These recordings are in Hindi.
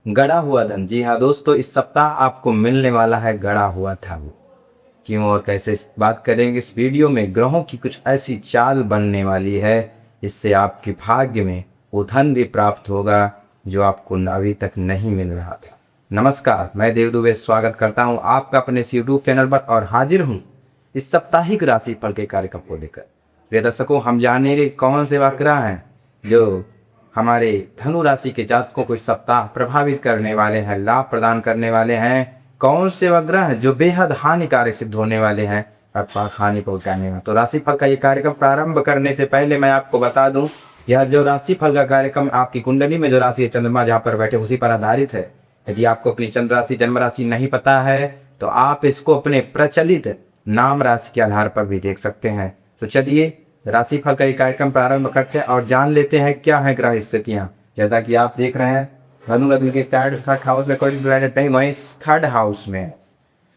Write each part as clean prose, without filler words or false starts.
गड़ा हुआ धन। जी हाँ दोस्तों, इस सप्ताह आपको मिलने वाला है गड़ा हुआ धन। क्यों और कैसे बात करेंगे इस वीडियो में। ग्रहों की कुछ ऐसी चाल बनने वाली है जिससे आपके भाग्य में वो धन भी प्राप्त होगा जो आपको अभी तक नहीं मिल रहा था। नमस्कार, मैं देव दुबे स्वागत करता हूँ आपका अपने इस यूट्यूब चैनल पर और हाजिर हूँ इस साप्ताहिक राशिफल के कार्यक्रम को लेकर। प्रिय दर्शकों, हम जानेंगे कौन से वह ग्रह हैं जो हमारे धनु राशि के जातकों को इस सप्ताह प्रभावित करने वाले हैं, लाभ प्रदान करने वाले हैं। कौन से वह ग्रह जो बेहद हानिकारक सिद्ध होने वाले हैं, अर्थात हानि पहुंचाने में। तो राशिफल का ये कार्यक्रम प्रारंभ करने से पहले मैं आपको बता दूं, यह जो राशिफल का कार्यक्रम आपकी कुंडली में जो राशि है, चंद्रमा जहाँ पर बैठे उसी पर आधारित है। यदि आपको अपनी चंद्र राशि जन्म राशि नहीं पता है तो आप इसको अपने प्रचलित नाम राशि के आधार पर भी देख सकते हैं। तो चलिए राशिफल का ये कार्यक्रम प्रारंभ करते हैं और जान लेते हैं क्या है ग्रह स्थितियां। जैसा कि आप देख रहे हैं, धनु राशि के थर्ड हाउस में कोई प्लैनेट नहीं, वहीं थर्ड हाउस में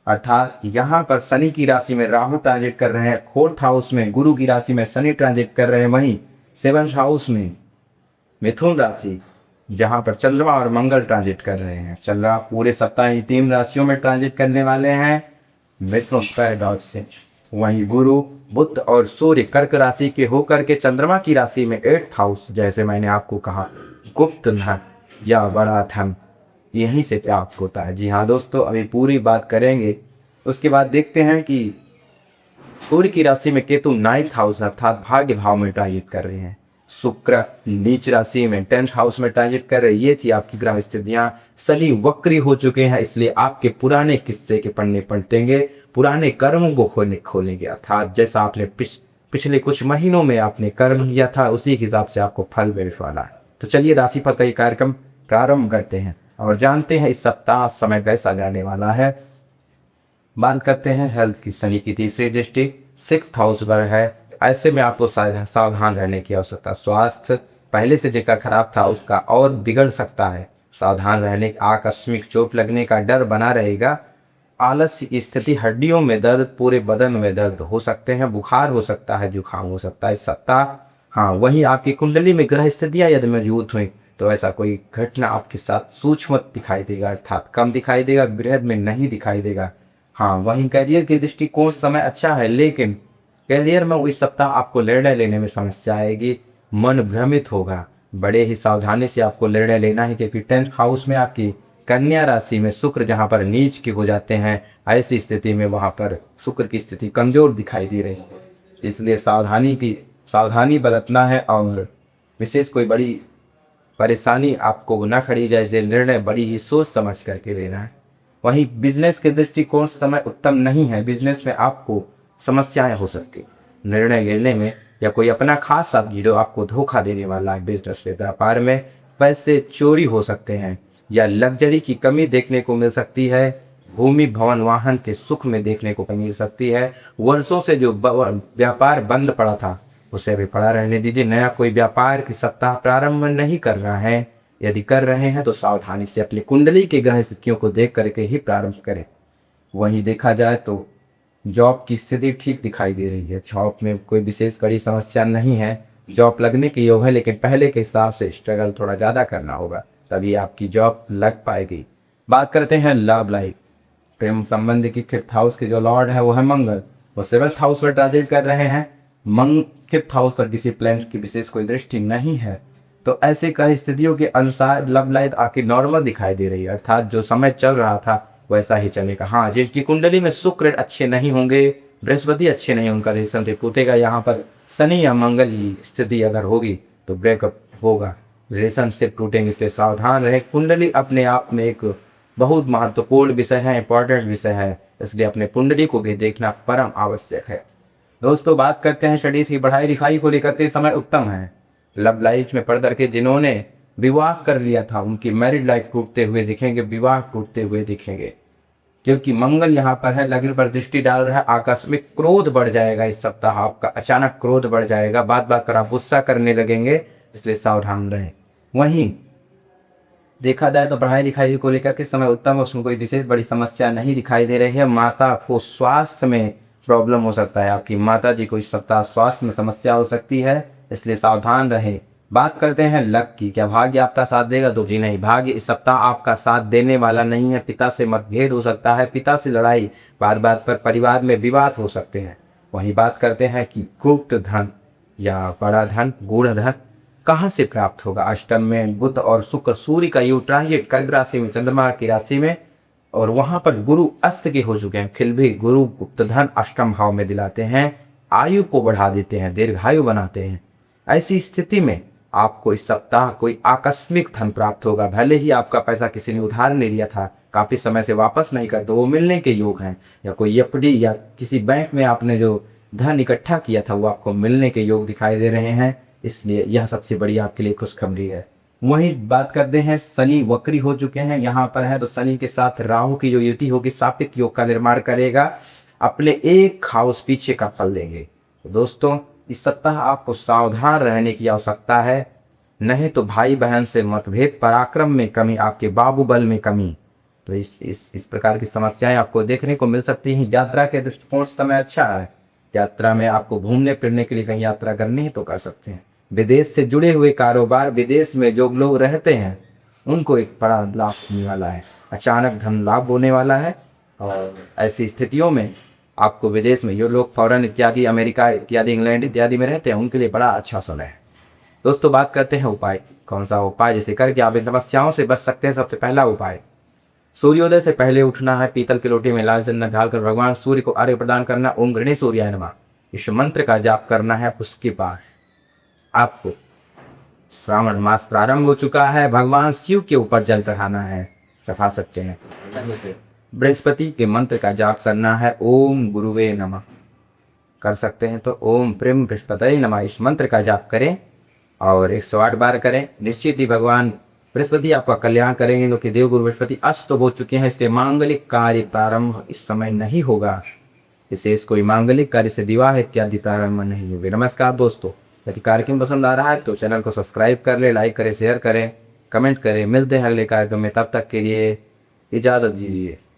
अर्थात यहाँ पर शनि की राशि में राहु ट्रांजिट कर रहे हैं, फोर्थ हाउस में गुरु की राशि में शनि ट्रांजिट कर रहे हैं, वहीं सेवंथ हाउस में मिथुन राशि जहाँ पर चंद्रमा और मंगल ट्रांजिट कर रहे हैं। चंद्रमा पूरे सप्ताह ही 3 राशियों में ट्रांजिट करने वाले हैं मिथुन पैराडॉक्स से। वहीं गुरु बुध और सूर्य कर्क राशि के होकर के चंद्रमा की राशि में 8th हाउस, जैसे मैंने आपको कहा, गुप्त धन या बड़ा धन यहीं से प्राप्त होता है। जी हाँ दोस्तों, अभी पूरी बात करेंगे। उसके बाद देखते हैं कि सूर्य की राशि में केतु 9th हाउस अर्थात भाग्य भाव में ट्रांजिट कर रहे हैं। शुक्र नीच राशि में 10th हाउस में ट्रांजिट कर रहे हैं। ये थी आपकी ग्रह स्थितियां। शनि वक्री हो चुके हैं, इसलिए आपके पुराने किस्से के पन्ने पलटेंगे, पुराने कर्मों को खोलेंगे। अर्थात जैसा आपने पिछले कुछ महीनों में आपने कर्म किया था उसी के हिसाब से आपको फल मिलने वाला है। तो चलिए राशिफल का ये कार्यक्रम प्रारंभ करते हैं और जानते हैं इस सप्ताह समय कैसा जाने वाला है। बात करते हैं हेल्थ की। शनि की तीसरी दृष्टि 6th हाउस पर है। ऐसे में आपको सावधान रहने की आवश्यकता। स्वास्थ्य पहले से जितना खराब था उसका और बिगड़ सकता है, सावधान रहने। आकस्मिक चोट लगने का डर बना रहेगा। आलस्य की स्थिति, हड्डियों में दर्द, पूरे बदन में दर्द हो सकते हैं, बुखार हो सकता है, जुकाम हो सकता है इस सप्ताह। हाँ, वहीं आपकी कुंडली में ग्रह स्थितियाँ यदि मौजूद हुई तो ऐसा कोई घटना आपके साथ सूक्ष्म दिखाई देगा, अर्थात कम दिखाई देगा, बृहद में नहीं दिखाई देगा। हाँ, वहीं करियर की दृष्टिकोण समय अच्छा है, लेकिन करियर में इस सप्ताह आपको निर्णय लेने में समस्या आएगी, मन भ्रमित होगा। बड़े ही सावधानी से आपको निर्णय लेना है, क्योंकि 10th हाउस में आपकी कन्या राशि में शुक्र जहाँ पर नीच के हो जाते हैं, ऐसी स्थिति में वहाँ पर शुक्र की स्थिति कमजोर दिखाई दे रही है। इसलिए सावधानी बरतना है और विशेष कोई बड़ी परेशानी आपको न खड़ी जाए, इसलिए निर्णय बड़ी ही सोच समझ करके लेना है। वहीं बिजनेस के दृष्टिकोण समय उत्तम नहीं है। बिजनेस में आपको समस्याएं हो सकती निर्णय लेने में, या कोई अपना खास साथी जो आपको धोखा देने वाला है। बिजनेस में, व्यापार में पैसे चोरी हो सकते हैं या लग्जरी की कमी देखने को मिल सकती है। भूमि भवन वाहन के सुख में देखने को मिल सकती है। वर्षों से जो व्यापार बंद पड़ा था उसे भी पड़ा रहने दीजिए। नया कोई व्यापार की सप्ताह प्रारंभ नहीं करना है। यदि कर रहे हैं तो सावधानी से अपनी कुंडली के ग्रह स्थितियों को देख करके ही प्रारंभ करें। वहीं देखा जाए तो जॉब की स्थिति ठीक दिखाई दे रही है। जॉब में कोई विशेष बड़ी समस्या नहीं है, जॉब लगने के योग है, लेकिन पहले के हिसाब से स्ट्रगल थोड़ा ज़्यादा करना होगा, तभी आपकी जॉब लग पाएगी। बात करते हैं लव लाइफ। प्रेम संबंध की 5th हाउस के जो लॉर्ड है वो है मंगल, वो 7th हाउस पर ट्रांजिट कर रहे हैं। 5th हाउस पर किसी प्लैनेट की विशेष कोई दृष्टि नहीं है, तो ऐसे कई स्थितियों के अनुसार लव लाइफ आखिर नॉर्मल दिखाई दे रही है, अर्थात जो समय चल रहा था वैसा ही चलेगा। हाँ, जिसकी कुंडली में शुक्र अच्छे नहीं होंगे, बृहस्पति अच्छे नहीं, उनका रिलेशनशिप टूटेगा। यहाँ पर शनि या मंगल की स्थिति अगर होगी तो ब्रेकअप होगा, रिलेशनशिप टूटेंगे, इसलिए सावधान रहे। कुंडली अपने आप में एक बहुत महत्वपूर्ण विषय है, इंपॉर्टेंट विषय है, इसलिए अपने कुंडली को भी देखना परम आवश्यक है। दोस्तों, बात करते हैं स्टडीज की। पढ़ाई लिखाई को लेकर के समय उत्तम है। लव लाइफ में पढ़ करके जिन्होंने विवाह कर लिया था उनकी मैरिड लाइफ टूटते हुए दिखेंगे, विवाह टूटते हुए दिखेंगे, क्योंकि मंगल यहाँ पर है, लग्न पर दृष्टि डाल रहा है। आकस्मिक क्रोध बढ़ जाएगा इस सप्ताह, आपका अचानक क्रोध बढ़ जाएगा, बात बात कर आप गुस्सा करने लगेंगे, इसलिए सावधान रहें। वहीं देखा जाए तो पढ़ाई लिखाई को लेकर के समय उत्तम है, उसमें कोई विशेष बड़ी समस्या नहीं दिखाई दे रही है। माता को स्वास्थ्य में प्रॉब्लम हो सकता है, आपकी माता जी को इस सप्ताह स्वास्थ्य में समस्या हो सकती है, इसलिए सावधान रहें। बात करते हैं लक की, क्या भाग्य आपका साथ देगा? तो जी नहीं, भाग्य इस सप्ताह आपका साथ देने वाला नहीं है। पिता से मतभेद हो सकता है, पिता से लड़ाई, बात बात पर परिवार में विवाद हो सकते हैं। वहीं बात करते हैं कि गुप्त धन या बड़ा धन, गूढ़ धन कहाँ से प्राप्त होगा? अष्टम में बुध और शुक्र, सूर्य का योग ट्रांजिट कर्क राशि में, चंद्रमा की राशि में, और वहां पर गुरु अस्त के हो चुके हैं। फिर भी गुरु गुप्त धन अष्टम भाव में दिलाते हैं, आयु को बढ़ा देते हैं, दीर्घायु बनाते हैं। ऐसी स्थिति में आपको इस सप्ताह कोई आकस्मिक धन प्राप्त होगा। भले ही आपका पैसा किसी ने उधार ले लिया था, काफी समय से वापस नहीं कर, तो वो मिलने के योग हैं। या कोई एफडी या किसी बैंक में आपने जो धन इकट्ठा किया था वो आपको मिलने के योग दिखाई दे रहे हैं। इसलिए यह सबसे बड़ी आपके लिए खुशखबरी है। वहीं बात करते हैं, शनि वक्री हो चुके हैं यहाँ पर है, तो शनि के साथ राहु की जो युति होगी सापेक्ष योग का निर्माण करेगा, अपने एक हाउस पीछे का फल देंगे। तो दोस्तों, इस सप्ताह आपको सावधान रहने की आवश्यकता है, नहीं तो भाई बहन से मतभेद, पराक्रम में कमी, आपके बाहुबल में कमी। तो इस प्रकार की समस्याएं आपको देखने को मिल सकती हैं। यात्रा के दृष्टिकोण से समय अच्छा है। यात्रा में आपको घूमने फिरने के लिए कहीं यात्रा करनी है तो कर सकते हैं। विदेश से जुड़े हुए कारोबार, विदेश में जो लोग रहते हैं उनको एक बड़ा लाभ होने वाला है, अचानक धन लाभ होने वाला है। और ऐसी स्थितियों में आपको विदेश में, जो लोग फॉरेन इत्यादि, अमेरिका इत्यादि, इंग्लैंड इत्यादि में रहते हैं, उनके लिए बड़ा अच्छा समय है। दोस्तों, बात करते हैं उपाय, कौन सा उपाय जिसे करके आप इन समस्याओं से बच सकते हैं। सबसे पहला उपाय, सूर्योदय से पहले उठना है, पीतल की लोटी में लाल चंदन ढालकर भगवान सूर्य को अर्घ्य प्रदान करना, ओम गणेश सूर्याय नमः इस मंत्र का जाप करना है। उसके बाद आपको, श्रावण मास प्रारंभ हो चुका है, भगवान शिव के ऊपर जल चढ़ाना है, चढ़ा सकते हैं। बृहस्पति के मंत्र का जाप करना है, ओम गुरुवे नमः कर सकते हैं तो ओम प्रेम बृहस्पति नमः इस मंत्र का जाप करें और 108 बार करें। निश्चित ही भगवान बृहस्पति आपका कल्याण करेंगे, क्योंकि देवगुरु बृहस्पति अस्त हो चुके हैं। इसलिए मांगलिक कार्य प्रारंभ इस समय नहीं होगा, विशेष कोई मांगलिक कार्य से विवाह इत्यादि प्रारंभ नहीं होगी। नमस्कार दोस्तों, यदि कार्यक्रम पसंद आ रहा है तो चैनल को सब्सक्राइब कर ले, लाइक करें, शेयर करें, कमेंट करें। मिलते हैं अगले कार्यक्रम में, तब तक के लिए इजाज़त दीजिए।